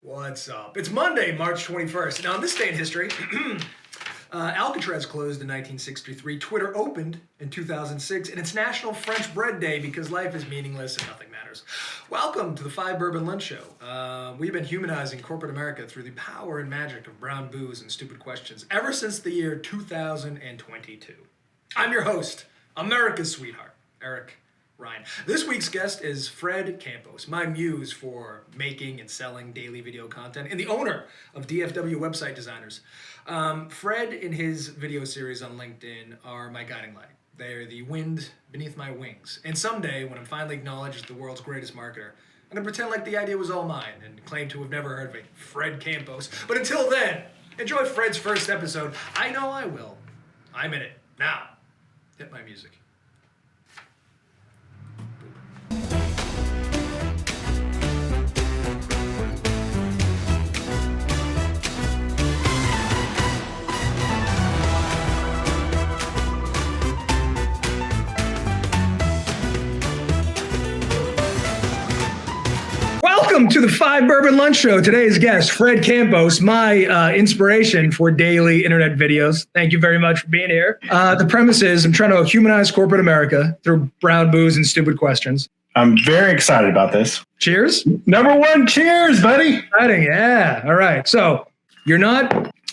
What's up? It's Monday, March 21st. Now, on this day in history, Alcatraz closed in 1963, Twitter opened in 2006, and it's National French Bread Day because life is meaningless and nothing matters. Welcome to the 5 Bourbon Lunch Show. We've been humanizing corporate America through the power and magic of brown booze and stupid questions ever since the year 2022. I'm your host, America's sweetheart, Eric Ryan. This week's guest is Fred Campos, my muse for making and selling daily video content and the owner of DFW Website Designers. Fred and his video series on LinkedIn are my guiding light. They're the wind beneath my wings. And someday, when I'm finally acknowledged as the world's greatest marketer, I'm going to pretend like the idea was all mine and claim to have never heard of it, Fred Campos. But until then, enjoy Fred's first episode. I know I will. I'm in it. Now, hit my music. Welcome to the 5 Bourbon Lunch Show. Today's guest, Fred Campos, my inspiration for daily internet videos. Thank you very much for being here. The premise is I'm trying to humanize corporate America through brown booze and stupid questions. I'm very excited about this. Cheers. Number one, cheers, buddy. Exciting, yeah. All right. So you're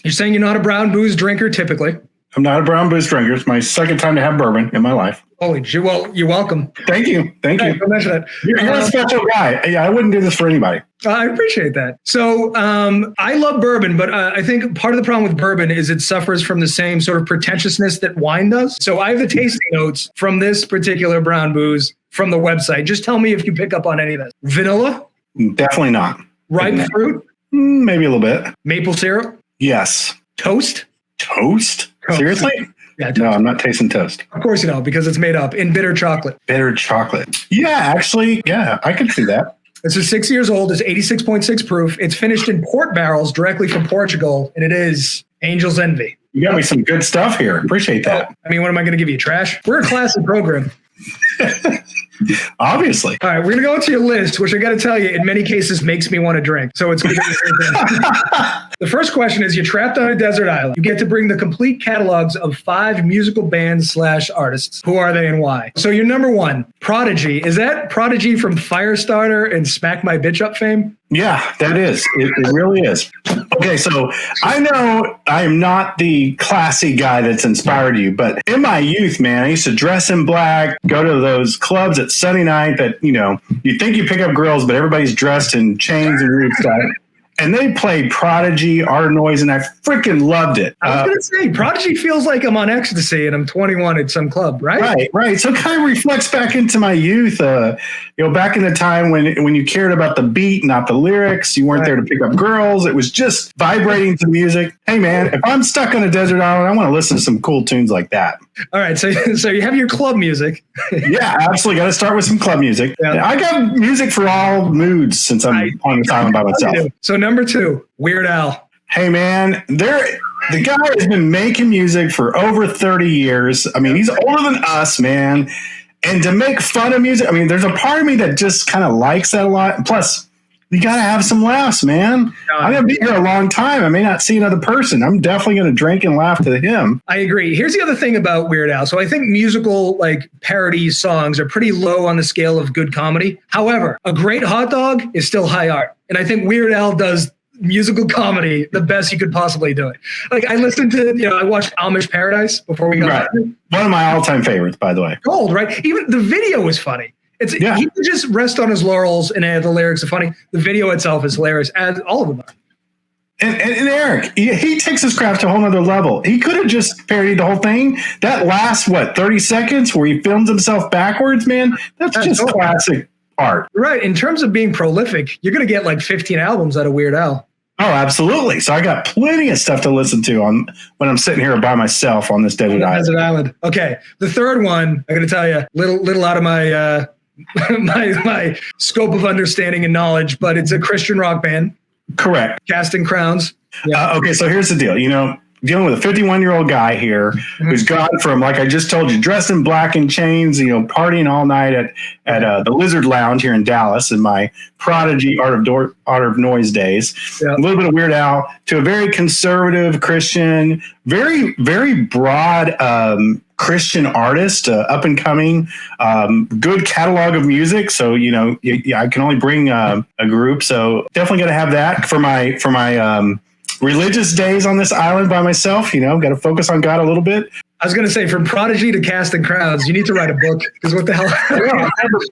saying you're not a brown booze drinker typically. I'm not a brown booze drinker. It's my second time to have bourbon in my life. Holy shit. Well, you're welcome. Thank you. Thank you. Don't mention that. You're a special guy. Yeah, I wouldn't do this for anybody. I appreciate that. So I love bourbon, but I think part of the problem with bourbon is it suffers from the same sort of pretentiousness that wine does. So I have the tasting notes from this particular brown booze from the website. Just tell me if you pick up on any of this. Vanilla? Definitely not. Ripe fruit? Maybe a little bit. Maple syrup? Yes. Toast? Toast? Seriously? Yeah, toast. No, I'm not tasting toast. Of course you know, because it's made up in bitter chocolate. Bitter chocolate. Yeah, actually, yeah, I could see that. This is 6 years old. It's 86.6 proof. It's finished in port barrels directly from Portugal, and it is Angel's Envy. You got me some good stuff here. Appreciate that. I mean, what am I going to give you, trash? We're a classy program. Obviously. All right, we're going to go into your list, which I got to tell you, in many cases, makes me want to drink. So it's good. The first question is, you're trapped on a desert island. You get to bring the complete catalogs of 5 musical bands / artists. Who are they and why? So you're number one, Prodigy. Is that Prodigy from Firestarter and Smack My Bitch Up fame? Yeah, that is. It really is. Okay, so I know I am not the classy guy that's inspired you, but in my youth, man, I used to dress in black, go to those clubs at Sunday night that, you think you pick up girls, but everybody's dressed in chains and weird stuff. And they played Prodigy, Art Noise, and I freaking loved it. I was going to say, Prodigy feels like I'm on ecstasy and I'm 21 at some club, right? Right. So it kind of reflects back into my youth. Back in the time when you cared about the beat, not the lyrics. You weren't there to pick up girls. It was just vibrating to music. Hey, man, if I'm stuck on a desert island, I want to listen to some cool tunes like that. All right. So you have your club music. Yeah, absolutely. Got to start with some club music. Yeah. I got music for all moods since I'm on this island by myself. So number 2, Weird Al. Hey, man, the guy has been making music for over 30 years. I mean, he's older than us, man. And to make fun of music, I mean, there's a part of me that just kind of likes that a lot. And plus, you got to have some laughs, man. I'm going to be here a long time. I may not see another person. I'm definitely going to drink and laugh to him. I agree. Here's the other thing about Weird Al. So I think musical parody songs are pretty low on the scale of good comedy. However, a great hot dog is still high art. And I think Weird Al does musical comedy the best you could possibly do it. I listened to, I watched Amish Paradise before we got One of my all-time favorites, by the way. Gold, right? Even the video is funny. He can just rest on his laurels and add the lyrics are funny. The video itself is hilarious, as all of them are. And Eric, he takes his craft to a whole nother level. He could have just parodied the whole thing. That last, 30 seconds where he films himself backwards, man, that's just classic art. Right. In terms of being prolific, you're going to get 15 albums out of Weird Al. Oh, absolutely. So I got plenty of stuff to listen to when I'm sitting here by myself on this desert island. Okay. The third one, I got to tell you, little out of my my scope of understanding and knowledge, but it's a Christian rock band. Correct. Casting Crowns. Yeah. Okay, so here's the deal. dealing with a 51-year-old guy here who's gone from, like I just told you, dressed in black and chains, partying all night at the Lizard Lounge here in Dallas in my Prodigy Art of Noise days. Yeah. A little bit of Weird Al to a very conservative Christian, very, very broad Christian artist, up and coming, good catalog of music. So, I can only bring a group. So definitely got to have that for my religious days on this island by myself. Got to focus on God a little bit. I was going to say, from Prodigy to Casting Crowns, you need to write a book. Because what the hell?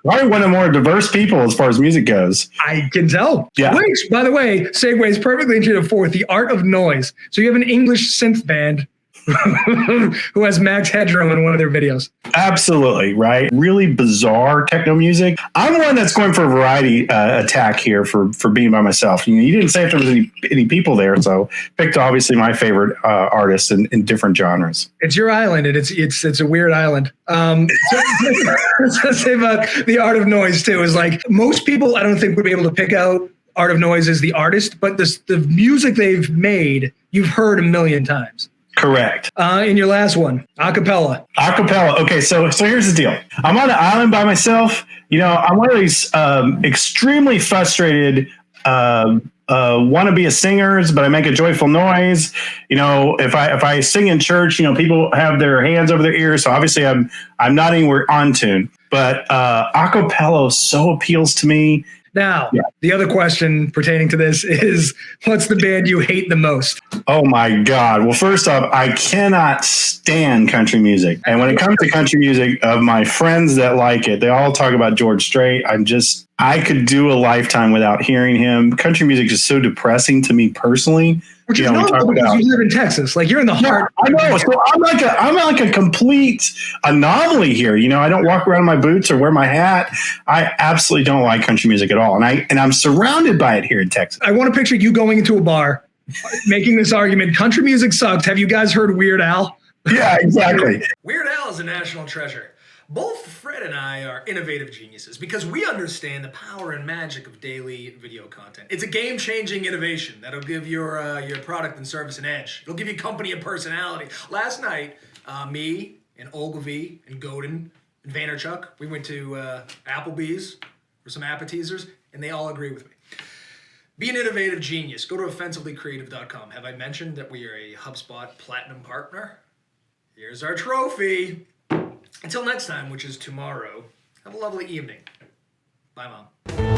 Probably one of the more diverse people as far as music goes. I can tell. Yeah. Which, by the way, segues perfectly into the fourth, the art of noise. So you have an English synth band who has Max Headroom in one of their videos. Absolutely, right? Really bizarre techno music. I'm one that's going for a variety attack here for being by myself. You didn't say if there was any people there, so picked obviously my favorite artists in different genres. It's your island, and it's a weird island. So say about the art of noise too is like most people I don't think would be able to pick out Art of Noise as the artist, but the music they've made you've heard a million times. Correct. In your last one, acapella. Acapella. Okay, so here's the deal. I'm on an island by myself. I'm one of these extremely frustrated wannabe singers, but I make a joyful noise. If I sing in church, people have their hands over their ears, so obviously I'm not anywhere on tune. But acapella so appeals to me. Now, The other question pertaining to this is, what's the band you hate the most? Oh, my God. Well, first off, I cannot stand country music. And when it comes to country music, of my friends that like it, they all talk about George Strait. I could do a lifetime without hearing him. Country music is so depressing to me personally. Which is normal because you live in Texas. Like, you're in the heart. I know. So I'm like a complete anomaly here. I don't walk around in my boots or wear my hat. I absolutely don't like country music at all. And I'm surrounded by it here in Texas. I want to picture you going into a bar, making this argument. Country music sucks. Have you guys heard Weird Al? Yeah, exactly. Weird Al is a national treasure. Both Fred and I are innovative geniuses because we understand the power and magic of daily video content. It's a game-changing innovation that'll give your product and service an edge. It'll give you company and personality. Last night, me and Ogilvy and Godin and Vaynerchuk, we went to Applebee's for some appetizers, and they all agree with me. Be an innovative genius. Go to offensivelycreative.com. Have I mentioned that we are a HubSpot Platinum partner? Here's our trophy. Until next time, which is tomorrow, have a lovely evening. Bye, Mom.